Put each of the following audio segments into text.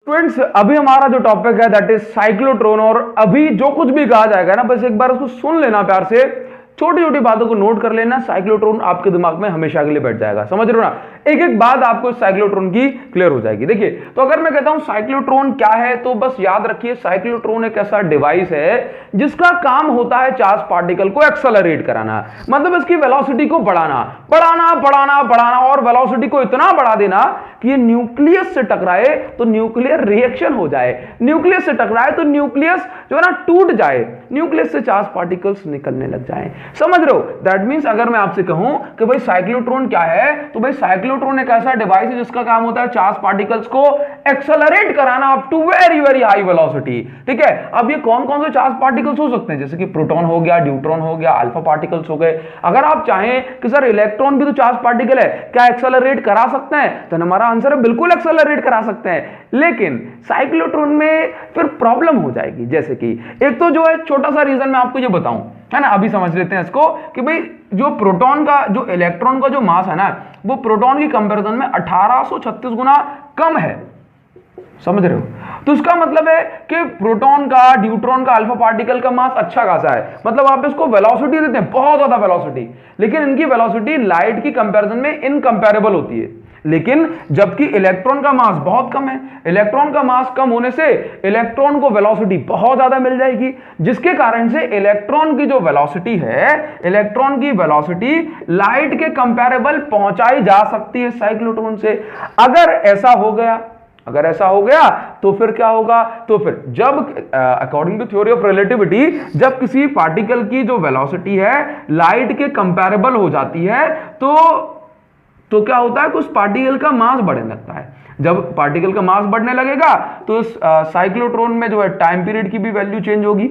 Students, अभी हमारा जो टॉपिक है दैट इज साइक्लोट्रॉन। और अभी जो कुछ भी कहा जाएगा ना, बस एक बार उसको सुन लेना प्यार से, छोटी छोटी बातों को नोट कर लेना। साइक्लोट्रॉन आपके दिमाग में हमेशा के लिए बैठ जाएगा, समझ रहे हो ना। एक एक बात आपको साइक्लोट्रॉन की क्लियर हो जाएगी। देखिए, तो अगर मैं कहता हूं साइक्लोट्रॉन क्या है, तो बस याद रखिए साइक्लोट्रॉन एक ऐसा डिवाइस है जिसका काम होता है चार्ज पार्टिकल को एक्सेलरेट कराना, मतलब इसकी वेलोसिटी को बढ़ाना बढ़ाना बढ़ाना बढ़ाना, और वेलोसिटी को इतना बढ़ा देना कि ये न्यूक्लियस से टकराए तो न्यूक्लियर रिएक्शन हो जाए, न्यूक्लियस से टकराए तो न्यूक्लियस जो है ना टूट जाए, न्यूक्लियस से चार्ज पार्टिकल्स निकलने लग जाएं। समझ रहे हो? दैट मींस अगर मैं आपसे कहूं कि भाई साइक्लोट्रॉन क्या है, तो भाई साइक्लोट्रॉन एक ऐसा डिवाइस है जिसका काम होता है चार्ज पार्टिकल्स को एक्सेलरेट कराना up to very very high velocity. ठीक है, अब ये कौन कौन से चार्ज पार्टिकल्स हो सकते हैं, जैसे कि प्रोटॉन हो गया, न्यूट्रॉन हो गया, अल्फा पार्टिकल्स हो गए। अगर आप चाहें कि सर इलेक्ट्रॉन भी तो चार्ज पार्टिकल है, क्या एक्सेलरेट करा सकते हैं, तो हमारा आंसर है बिल्कुल एक्सेलरेट करा सकते हैं। लेकिन साइक्लोट्रॉन में फिर प्रॉब्लम हो जाएगी, जैसे कि एक तो जो है छोटा सा रीजन मैं आपको ये बताऊं, है ना, अभी समझ लेते हैं इसको कि भाई जो प्रोटॉन का जो इलेक्ट्रॉन का जो मास है ना, वो प्रोटॉन की कंपैरिजन में 1836 गुना कम है, समझ रहे हो। तो इसका मतलब है कि प्रोटॉन का, न्यूट्रॉन का, अल्फा पार्टिकल का मास अच्छा खासा है, मतलब आप इसको वेलोसिटी देते हैं बहुत ज्यादा वेलोसिटी, लेकिन इनकी वेलोसिटी लाइट की कंपैरिजन में इनकंपैरेबल होती है। लेकिन जबकि इलेक्ट्रॉन का मास बहुत कम है, इलेक्ट्रॉन का मास कम होने से इलेक्ट्रॉन को वेलोसिटी बहुत ज्यादा मिल जाएगी, जिसके कारण से इलेक्ट्रॉन की जो वेलोसिटी है, इलेक्ट्रॉन की वेलोसिटी लाइट के कंपैरेबल पहुंचाई जा सकती है साइक्लोट्रॉन से। अगर ऐसा हो गया तो फिर क्या होगा, तो फिर जब according to theory of relativity जब किसी पार्टिकल की जो वेलोसिटी है लाइट के कंपैरेबल हो जाती है, तो क्या होता है कि उस पार्टिकल का मास बढ़ने लगता है। जब पार्टिकल का मास बढ़ने लगेगा तो इस साइक्लोट्रॉन में जो है टाइम पीरियड की भी वैल्यू चेंज होगी,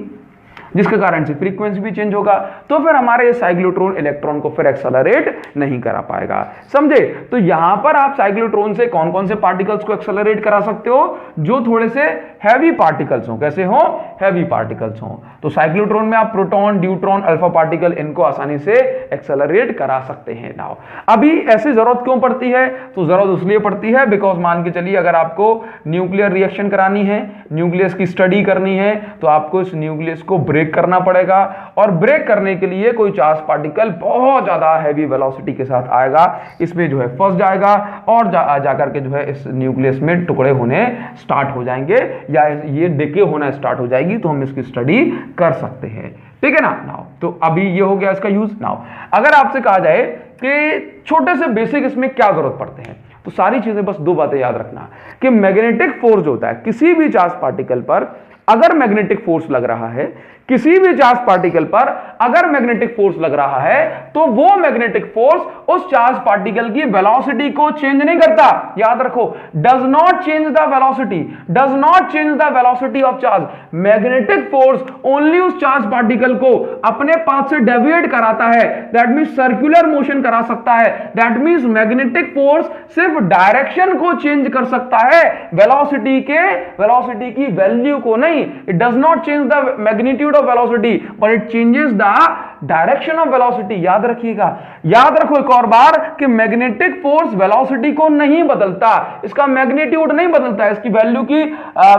जिसके कारण से फ्रीक्वेंसी भी चेंज होगा, तो फिर हमारे साइक्लोट्रॉन इलेक्ट्रॉन को फिर एक्सेलरेट नहीं करा पाएगा, समझे। तो यहां पर आप साइक्लोट्रॉन से कौन कौन से पार्टिकल्स को एक्सेलरेट करा सकते हो, जो थोड़े से हैवी पार्टिकल्स हो। कैसे हो? हैवी पार्टिकल्स हो। तो साइक्लोट्रॉन में आप प्रोटॉन, न्यूट्रॉन, अल्फा पार्टिकल इनको आसानी से एक्सेलरेट करा सकते हैं। नाउ अभी ऐसी जरूरत क्यों पड़ती है, तो जरूरत इसलिए पड़ती है बिकॉज मान के चलिए अगर आपको न्यूक्लियर रिएक्शन करानी है, न्यूक्लियस की स्टडी करनी है, तो आपको इस न्यूक्लियस को ब्रेक करना पड़ेगा, और ब्रेक करने के लिए कोई चार्ज पार्टिकल बहुत ज्यादा हैवी वेलोसिटी के साथ आएगा, इसमें जो है फंस जाएगा और जाकर के जो है इस न्यूक्लियस में टुकड़े होने स्टार्ट हो जाएंगे, या ये डिके होना स्टार्ट हो जाएगी, तो हम इसकी स्टडी कर सकते हैं। ठीक है ना। नाउ तो अभी ये हो गया इसका यूज। नाउ अगर आपसे कहा जाए कि छोटे से बेसिक इसमें क्या जरूरत पड़ते हैं, तो सारी चीजें बस दो बातें याद रखना कि मैग्नेटिक फोर्स जो होता है किसी भी चार्ज पार्टिकल पर, अगर मैग्नेटिक फोर्स लग रहा है, किसी भी चार्ज पार्टिकल पर अगर मैग्नेटिक फोर्स लग रहा है, तो वो मैग्नेटिक फोर्स उस चार्ज पार्टिकल की वेलोसिटी को चेंज नहीं करता। याद रखो, does not change the velocity, does not change the velocity of charge. Magnetic force only उस चार्ज पार्टिकल को अपने पाथ से डेविएट कराता है, दैट मींस सर्कुलर मोशन करा सकता है। दैट मींस मैग्नेटिक फोर्स सिर्फ डायरेक्शन को चेंज कर सकता है, वेलोसिटी की वैल्यू को नहीं। It does not change the magnitude of velocity but it changes the direction of velocity। याद रखिएगा, याद रखो एक और बार कि मैग्नेटिक फोर्स वेलोसिटी को नहीं बदलता, इसका मैग्नीट्यूड नहीं बदलता, इसकी वैल्यू की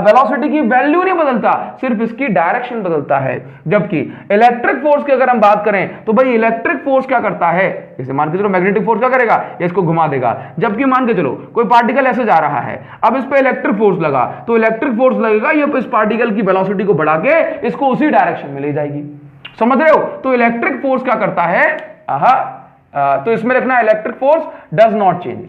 वेलोसिटी की वैल्यू नहीं बदलता, सिर्फ इसकी डायरेक्शन बदलता है। जबकि इलेक्ट्रिक फोर्स की अगर हम बात करें तो भाई इलेक्ट्रिक फोर्स क्या करता है, जैसे मान के चलो मैग्नेटिक फोर्स क्या करेगा, इसको घुमा देगा। जबकि मान के चलो कोई पार्टिकल ऐसे जा रहा है, अब इस पे इलेक्ट्रिक फोर्स लगा, तो इलेक्ट्रिक फोर्स लगेगा, ये इस पार्टिकल की वेलोसिटी को बढ़ा के इसको उसी डायरेक्शन में ले जाएगी। समझ रहे हो? तो इलेक्ट्रिक फोर्स क्या करता है, तो इसमें लिखना electric force does not change.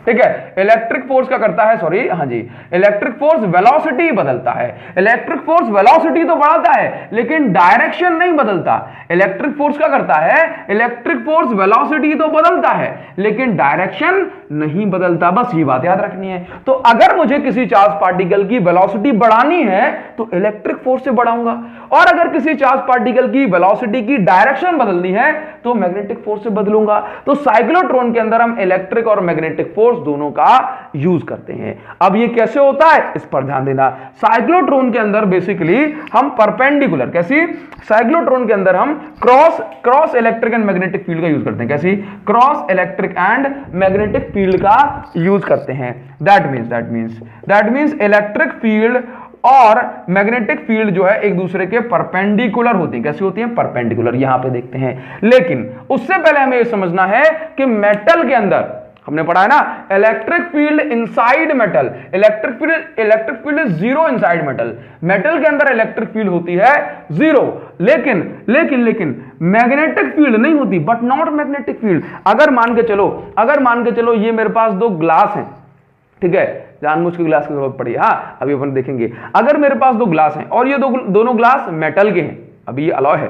ठीक है, इलेक्ट्रिक फोर्स क्या करता है, सॉरी, हाँ जी, इलेक्ट्रिक फोर्स वेलोसिटी बदलता है। इलेक्ट्रिक फोर्स वेलोसिटी तो बढ़ाता है लेकिन डायरेक्शन नहीं बदलता। इलेक्ट्रिक फोर्स क्या करता है, इलेक्ट्रिक फोर्स वेलोसिटी तो बदलता है लेकिन डायरेक्शन नहीं बदलता। बस ये बात याद रखनी है। तो अगर मुझे किसी चार्ज पार्टिकल की वेलोसिटी बढ़ानी है तो इलेक्ट्रिक फोर्स से बढ़ाऊंगा, और अगर किसी चार्ज पार्टिकल की वेलोसिटी की डायरेक्शन बदलनी है तो मैग्नेटिक फोर्स से बदलूंगा। तो साइक्लोट्रॉन के अंदर हम इलेक्ट्रिक और मैग्नेटिक फोर्स फोर्स दोनों का यूज करते हैं। अब ये कैसे होता है इस पर ध्यान देना। साइक्लोट्रॉन के अंदर बेसिकली हम परपेंडिकुलर, कैसी, साइक्लोट्रॉन के अंदर हम cross electric and magnetic field का यूज करते हैं। कैसी, cross electric and magnetic field का यूज करते हैं। दैट मींस इलेक्ट्रिक फील्ड और मैग्नेटिक फील्ड जो है एक दूसरे के परपेंडिकुलर होती है। कैसी होती है, परपेंडिकुलर, यहां पे देखते हैं। लेकिन उससे पहले हमें यह समझना है कि मेटल के अंदर, हमने पढ़ा है ना, electric field inside metal, electric field is zero inside metal. Metal के अंदर इलेक्ट्रिक फील्ड होती है जीरो, लेकिन मैग्नेटिक फील्ड नहीं होती, बट नॉट मैग्नेटिक फील्ड। अगर मान के चलो ये मेरे पास दो ग्लास हैं, ठीक है, जानबूझ के ग्लास की जरूरत पड़ी, हाँ अभी अपन देखेंगे। अगर मेरे पास दो ग्लास हैं और ये दोनों ग्लास मेटल के हैं, अभी ये अलॉय है,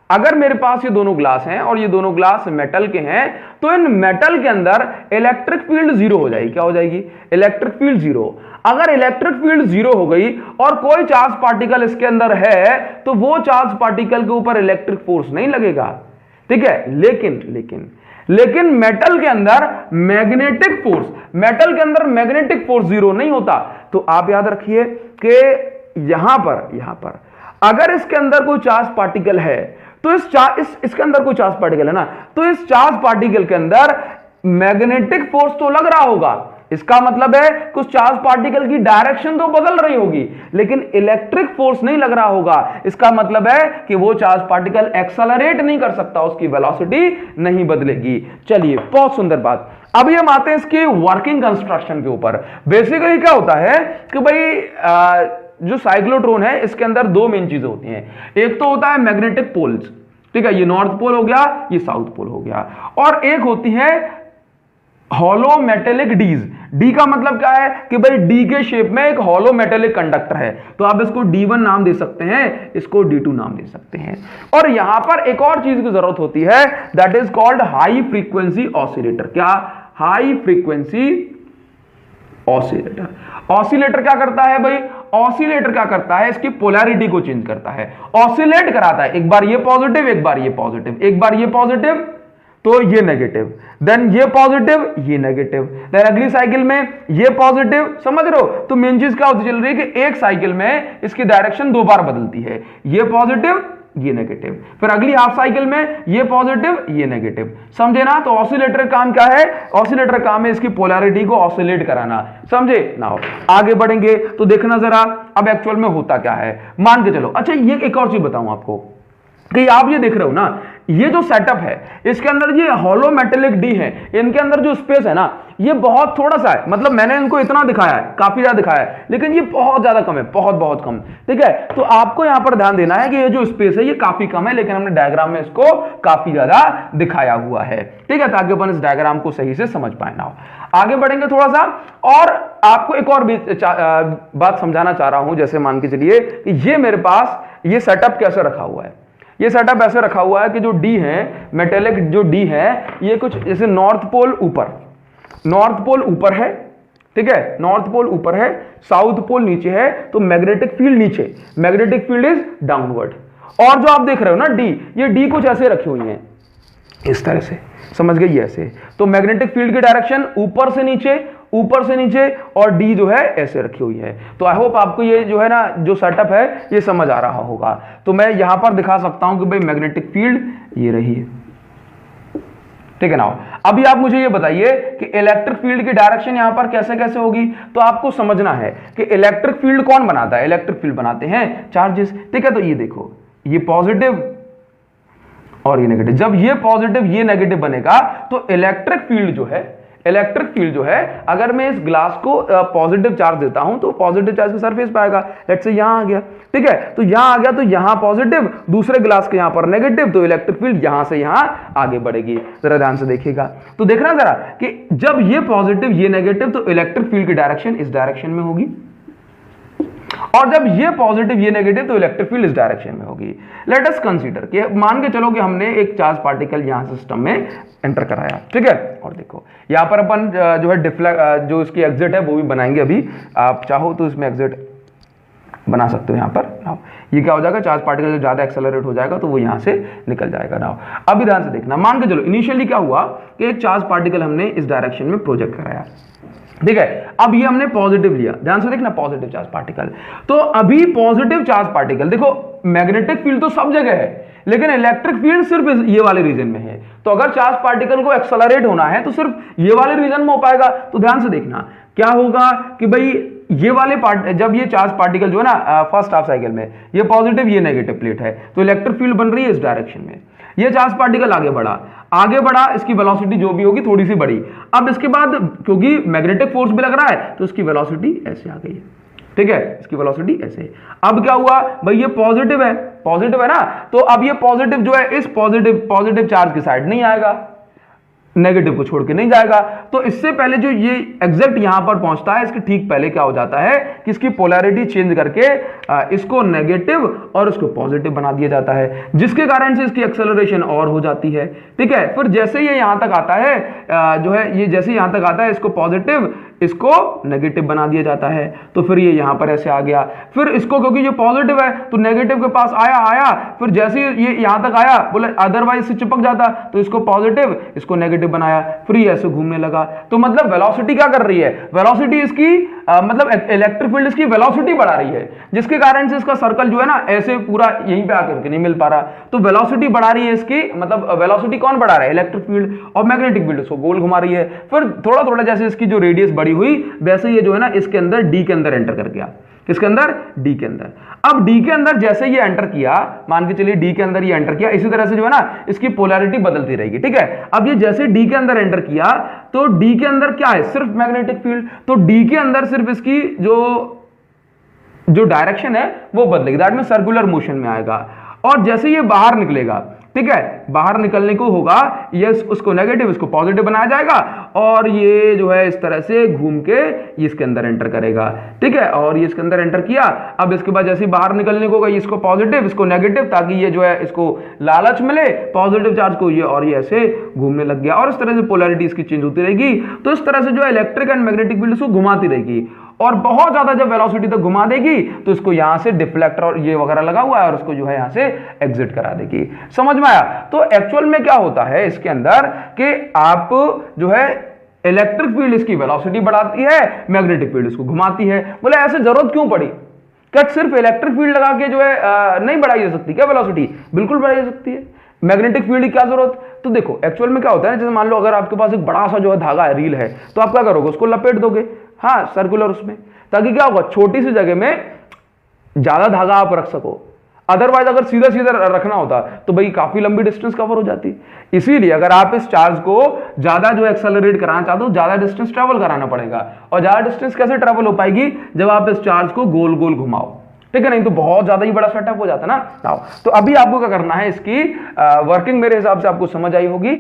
अगर मेरे पास ये दोनों ग्लास हैं और ये दोनों ग्लास मेटल के हैं, तो इन मेटल के अंदर इलेक्ट्रिक फील्ड जीरो हो जाएगी। क्या हो जाएगी, इलेक्ट्रिक फील्ड जीरो। अगर इलेक्ट्रिक फील्ड जीरो हो गई और कोई चार्ज पार्टिकल इसके अंदर है, तो वो चार्ज पार्टिकल के ऊपर इलेक्ट्रिक फोर्स नहीं लगेगा, ठीक है। लेकिन मेटल के अंदर मैग्नेटिक मैग्नेटिक फोर्स जीरो नहीं होता। तो आप याद रखिए कि यहां पर अगर इसके अंदर कोई चार्ज पार्टिकल है, तो इसके अंदर कोई चार्ज पार्टिकल है ना, तो इस चार्ज पार्टिकल के अंदर मैग्नेटिक फोर्स तो लग रहा होगा। इसका मतलब है कुछ चार्ज पार्टिकल की डायरेक्शन तो बदल रही होगी, लेकिन इलेक्ट्रिक फोर्स नहीं लग रहा होगा। इसका मतलब है कि वो चार्ज पार्टिकल एक्सेलरेट नहीं कर सकता, उसकी वेलोसिटी नहीं बदलेगी। चलिए, बहुत सुंदर बात। अब हम आते हैं इसकी वर्किंग कंस्ट्रक्शन के ऊपर। बेसिकली क्या होता है कि भाई जो साइक्लोट्रॉन है इसके अंदर दो मेन चीजें होती हैं। एक तो होता है मैग्नेटिक पोल्स, ठीक है, ये नॉर्थ पोल हो गया, ये साउथ पोल हो गया, और एक होती है हॉलो मेटेलिक डीज। डी का मतलब क्या है कि भाई डी के शेप में एक हॉलो मेटेलिक कंडक्टर है, तो आप इसको D1 नाम दे सकते हैं, इसको D2 नाम दे सकते हैं। और यहां पर एक और चीज की जरूरत होती है, that is called high frequency oscillator. क्या, हाई फ्रीक्वेंसी ऑसिलेटर। ऑसिलेटर क्या करता है भाई, ऑसिलेटर क्या करता है, इसकी पोलैरिटी को चेंज करता है, ऑसिलेट कराता है। एक बार ये पॉजिटिव, एक बार ये पॉजिटिव, एक बार ये पॉजिटिव तो ये नेगेटिव, देन ये पॉजिटिव, ये नेगेटिव, देन अगली साइकिल में ये पॉजिटिव। समझ रहे हो। तो मेन चीज क्या होती चल रही है कि एक साइकिल में इसकी डायरेक्शन दो बार बदलती है, ये पॉजिटिव, ये नेगेटिव, फिर अगली हाफ साइकिल में ये पॉजिटिव, ये नेगेटिव। समझे ना। तो ऑसिलेटर काम क्या है, ऑसिलेटर काम है इसकी पोलैरिटी को ऑसिलेट कराना। समझे ना। आगे बढ़ेंगे तो देखना जरा अब एक्चुअल में होता क्या है। मान के चलो, अच्छा ये एक और चीज बताऊं आपको कि आप ये देख रहे हो ना, ये जो सेटअप है इसके अंदर ये हॉलो मेटेलिक डी है, इनके अंदर जो स्पेस है ना ये बहुत थोड़ा सा है। मतलब मैंने इनको इतना दिखाया है, काफी ज्यादा दिखाया है, लेकिन ये बहुत ज्यादा कम है, बहुत कम, ठीक है। तो आपको यहां पर ध्यान देना है कि ये जो स्पेस है ये काफी कम है, लेकिन हमने डायग्राम में इसको काफी ज्यादा दिखाया हुआ है, ठीक है, ताकि अपन इस डायग्राम को सही से समझ पाए ना। आगे बढ़ेंगे थोड़ा सा, और आपको एक और बात समझाना चाह रहा हूं। जैसे मान के चलिए ये मेरे पास ये सेटअप कैसे रखा हुआ है। ये सेटअप ऐसे रखा हुआ है कि जो डी है, मेटेलिक जो डी है, ये कुछ जैसे नॉर्थ पोल ऊपर है, ठीक है, नॉर्थ पोल ऊपर है, साउथ पोल नीचे है, तो मैग्नेटिक फील्ड नीचे, मैग्नेटिक फील्ड इज डाउनवर्ड। और जो आप देख रहे हो ना डी, ये डी कुछ ऐसे रखी हुई है इस तरह से, समझ गई, ऐसे। तो मैग्नेटिक फील्ड की डायरेक्शन ऊपर से नीचे, और डी जो है ऐसे रखी हुई है। तो आई होप आपको ये जो है ना जो सेटअप है ये समझ आ रहा होगा। तो मैं यहां पर दिखा सकता हूं कि भाई मैग्नेटिक फील्ड ये रही है, ठीक है ना। अभी आप मुझे ये बताइए कि इलेक्ट्रिक फील्ड की डायरेक्शन यहां पर कैसे कैसे होगी। तो आपको समझना है कि इलेक्ट्रिक फील्ड कौन बनाता है, इलेक्ट्रिक फील्ड बनाते हैं चार्जेस, ठीक है। तो ये देखो, ये पॉजिटिव और ये नेगेटिव। जब ये पॉजिटिव ये नेगेटिव बनेगा तो इलेक्ट्रिक फील्ड जो है अगर मैं इस ग्लास को पॉजिटिव चार्ज देता हूं तो पॉजिटिव चार्ज के सरफेस पे आएगा। लेट्स से यहां आ गया, ठीक है, तो यहां आ गया तो यहां पॉजिटिव, दूसरे ग्लास के यहां पर नेगेटिव, तो इलेक्ट्रिक फील्ड यहां से यहां आगे बढ़ेगी। जरा ध्यान से देखिएगा। तो देखना जरा कि जब ये पॉजिटिव ये नेगेटिव, तो इलेक्ट्रिक फील्ड की डायरेक्शन इस डायरेक्शन में होगी, और जब ये पॉजिटिव ये नेगेटिव, तो इलेक्ट्रिक फील्ड इस डायरेक्शन में होगी। लेट अस कंसीडर कि मान के चलो कि हमने एक चार्ज पार्टिकल यहां सिस्टम में एंटर कराया, ठीक है। और देखो यहां पर अपन जो है जो इसकी एग्जिट है वो भी बनाएंगे अभी। आप चाहो तो इसमें एग्जिट बना सकते हो यहाँ पर नाउ। ये क्या हो जाएगा, चार्ज पार्टिकल जब ज्यादा एक्सेलरेट हो जाएगा तो वो यहाँ से निकल जाएगा नाउ। अभी ध्यान से देखना, मान के चलो इनिशियली क्या हुआ कि एक चार्ज पार्टिकल हमने इस डायरेक्शन में प्रोजेक्ट कराया, ठीक है। अब ये हमने पॉजिटिव लिया, ध्यान से देखना, पॉजिटिव चार्ज पार्टिकल। तो अभी पॉजिटिव चार्ज पार्टिकल, देखो मैग्नेटिक फील्ड तो सब जगह है लेकिन इलेक्ट्रिक फील्ड सिर्फ ये वाले रीजन में है। तो अगर चार्ज पार्टिकल को एक्सेलरेट होना है तो सिर्फ ये वाले रीजन में हो पाएगा। तो ध्यान से देखना क्या होगा कि भाई ये वाले पार्ट, जब ये चार्ज पार्टिकल जो है ना फर्स्ट हाफ साइकिल में ये पॉजिटिव ये नेगेटिव प्लेट है तो इलेक्ट्रिक फील्ड बन रही है इस डायरेक्शन में। ये चार्ज पार्टिकल आगे बढ़ा, इसकी वेलोसिटी जो भी होगी थोड़ी सी बढ़ी। अब इसके बाद क्योंकि मैग्नेटिक फोर्स भी लग रहा है तो इसकी वेलोसिटी ऐसे आ गई है, ठीक है, इसकी वेलोसिटी ऐसे। अब क्या हुआ भाई, ये पॉजिटिव है ना, तो अब ये पॉजिटिव जो है इस पॉजिटिव चार्ज की साइड नहीं आएगा, नेगेटिव को छोड़ के नहीं जाएगा। तो इससे पहले जो ये एग्जैक्ट यहां पर पहुंचता है इसके ठीक पहले क्या हो जाता है कि इसकी पोलैरिटी चेंज करके इसको नेगेटिव और इसको पॉजिटिव बना दिया जाता है, जिसके कारण से इसकी एक्सेलरेशन और हो जाती है, ठीक है। फिर जैसे ये यहां तक आता है जो है ये जैसे यहां तक आता है इसको पॉजिटिव इसको नेगेटिव बना दिया जाता है। तो फिर ये यहां पर ऐसे आ गया, फिर इसको क्योंकि ये पॉजिटिव है तो नेगेटिव के पास आया, फिर जैसे ये यहां तक आया बोले अदरवाइज से चिपक जाता तो इसको पॉजिटिव इसको नेगेटिव बनाया, फिर ये ऐसे घूमने लगा। तो मतलब वेलोसिटी क्या कर रही है, वेलोसिटी इसकी मतलब इलेक्ट्रिक फील्ड इसकी वेलोसिटी बढ़ा रही है, जिसके कारण से इसका सर्कल जो है ना ऐसे पूरा यहीं पे आकर के नहीं मिल पा रहा। तो वेलोसिटी बढ़ा रही है इसकी, मतलब वेलोसिटी कौन बढ़ा रहा है, इलेक्ट्रिक फील्ड, और मैग्नेटिक फील्ड इसको गोल घुमा रही है। फिर थोड़ा थोड़ा जैसे इसकी जो रेडियस बड़ी हुई वैसे ये जो है ना इसके अंदर डी के अंदर एंटर कर गया, किसके अंदर, डी के अंदर। अब डी के अंदर जैसे ये एंटर किया, मान के चलिए डी के अंदर ये एंटर किया, इसी तरह से जो है ना इसकी पोलैरिटी बदलती रहेगी, ठीक है। अब ये जैसे डी के अंदर एंटर किया तो डी के अंदर क्या है, सिर्फ मैग्नेटिक फील्ड, तो डी के अंदर सिर्फ इसकी जो डायरेक्शन है वो बदलेगी, दैट मीन सर्कुलर मोशन में आएगा। और जैसे ये बाहर निकलेगा, ठीक है, बाहर निकलने को होगा ये उसको नेगेटिव इसको पॉजिटिव बनाया जाएगा और ये जो है इस तरह से घूम के इसके अंदर एंटर करेगा, ठीक है। और ये इसके अंदर एंटर किया, अब इसके बाद जैसे बाहर निकलने को होगा इसको पॉजिटिव इसको नेगेटिव, ताकि ये जो है इसको लालच मिले पॉजिटिव चार्ज को, ये और ये ऐसे घूमने लग गया और इस तरह से पोलैरिटी इसकी चेंज होती रहेगी। तो इस तरह से जो है इलेक्ट्रिक एंड मैग्नेटिक फील्ड इसको घुमाती रहेगी और बहुत ज्यादा जब वेलोसिटी तक घुमा देगी तो इसको यहां से डिफ्लेक्टर और ये वगैरह लगा हुआ है और उसको जो है यहां से एग्जिट करा देगी। समझ में आया। तो एक्चुअल में क्या होता है इसके अंदर कि आप जो है इलेक्ट्रिक फील्ड इसकी वेलोसिटी बढ़ाती है, मैग्नेटिक फील्ड इसको घुमाती है। बोले ऐसे जरूरत क्यों पड़ी, क्या सिर्फ इलेक्ट्रिक फील्ड लगा के जो है नहीं बढ़ाई जा सकती क्या वेलोसिटी, बिल्कुल बढ़ाई जा सकती है। मैग्नेटिक फील्ड की क्या जरूरत, तो देखो एक्चुअल में क्या होता है ना, जैसे मान लो अगर आपके पास एक बड़ा सा जो है धागा है, रील है, तो आप क्या करोगे उसको लपेट दोगे, हाँ सर्कुलर उसमें, ताकि क्या होगा छोटी सी जगह में ज्यादा धागा आप रख सको। अदरवाइज अगर सीधा सीधा रखना होता तो भाई काफी लंबी डिस्टेंस कवर हो जाती। इसीलिए अगर आप इस चार्ज को ज्यादा जो एक्सेलरेट कराना चाहते हो ज्यादा डिस्टेंस ट्रेवल कराना पड़ेगा। और ज्यादा डिस्टेंस कैसे ट्रेवल हो पाएगी, जब आप इस चार्ज को गोल गोल घुमाओ, ठीक है, नहीं तो बहुत ज्यादा ही बड़ा सेटअप हो जाता ना। तो अभी आपको क्या करना है, इसकी वर्किंग मेरे हिसाब से आपको समझ आई होगी।